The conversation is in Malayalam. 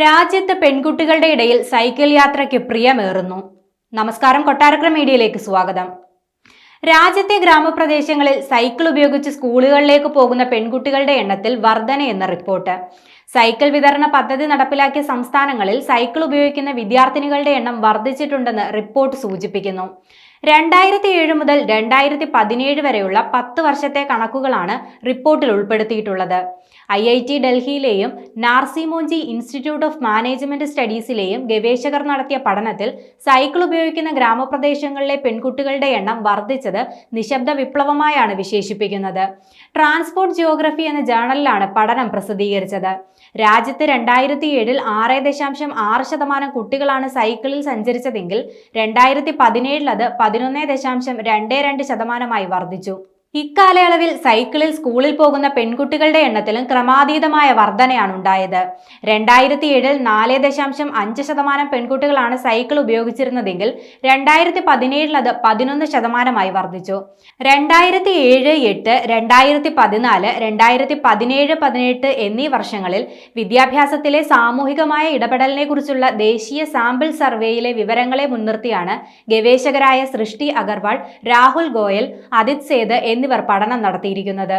രാജ്യത്ത് പെൺകുട്ടികളുടെ ഇടയിൽ സൈക്കിൾ യാത്രയ്ക്ക് പ്രിയമേറുന്നു. നമസ്കാരം, കൊട്ടാരക്കര മീഡിയയിലേക്ക് സ്വാഗതം. രാജ്യത്തെ ഗ്രാമപ്രദേശങ്ങളിൽ സൈക്കിൾ ഉപയോഗിച്ച് സ്കൂളുകളിലേക്ക് പോകുന്ന പെൺകുട്ടികളുടെ എണ്ണത്തിൽ വർധനയെന്ന റിപ്പോർട്ട്. സൈക്കിൾ വിതരണ പദ്ധതി നടപ്പിലാക്കിയ സംസ്ഥാനങ്ങളിൽ സൈക്കിൾ ഉപയോഗിക്കുന്ന വിദ്യാർത്ഥിനികളുടെ എണ്ണം വർദ്ധിച്ചിട്ടുണ്ടെന്ന് റിപ്പോർട്ട് സൂചിപ്പിക്കുന്നു. 2007 മുതൽ 2017 വരെയുള്ള 10 വർഷത്തെ കണക്കുകളാണ് റിപ്പോർട്ടിൽ ഉൾപ്പെടുത്തിയിട്ടുള്ളത്. IIT ഡൽഹിയിലെയും നാർസി മോഞ്ചി ഇൻസ്റ്റിറ്റ്യൂട്ട് ഓഫ് മാനേജ്മെന്റ് സ്റ്റഡീസിലെയും ഗവേഷകർ നടത്തിയ പഠനത്തിൽ സൈക്കിൾ ഉപയോഗിക്കുന്ന ഗ്രാമപ്രദേശങ്ങളിലെ പെൺകുട്ടികളുടെ എണ്ണം വർദ്ധിച്ചത് നിശബ്ദ വിപ്ലവമായാണ് വിശേഷിപ്പിക്കുന്നത്. ട്രാൻസ്പോർട്ട് ജിയോഗ്രഫി എന്ന ജേണലിലാണ് പഠനം പ്രസിദ്ധീകരിച്ചത്. രാജ്യത്ത് 2007 6.6% കുട്ടികളാണ് സൈക്കിളിൽ സഞ്ചരിച്ചതെങ്കിൽ 2017 അത് 11.22% വർദ്ധിച്ചു. ഇക്കാലയളവിൽ സൈക്കിളിൽ സ്കൂളിൽ പോകുന്ന പെൺകുട്ടികളുടെ എണ്ണത്തിലും ക്രമാതീതമായ വർധനയാണ് ഉണ്ടായത്. 2007 4.5% പെൺകുട്ടികളാണ് സൈക്കിൾ ഉപയോഗിച്ചിരുന്നതെങ്കിൽ 2017 അത് 11% വർദ്ധിച്ചു. 2007-8, 2014, 2017-18 എന്നീ വർഷങ്ങളിൽ വിദ്യാഭ്യാസത്തിലെ സാമൂഹികമായ ഇടപെടലിനെ കുറിച്ചുള്ള ദേശീയ സാമ്പിൾ സർവേയിലെ വിവരങ്ങളെ മുൻനിർത്തിയാണ് ഗവേഷകരായ സൃഷ്ടി അഗർവാൾ, രാഹുൽ ഗോയൽ, അദിത് സേത് എന്നിവർ പഠനം നടത്തിയിരിക്കുന്നത്.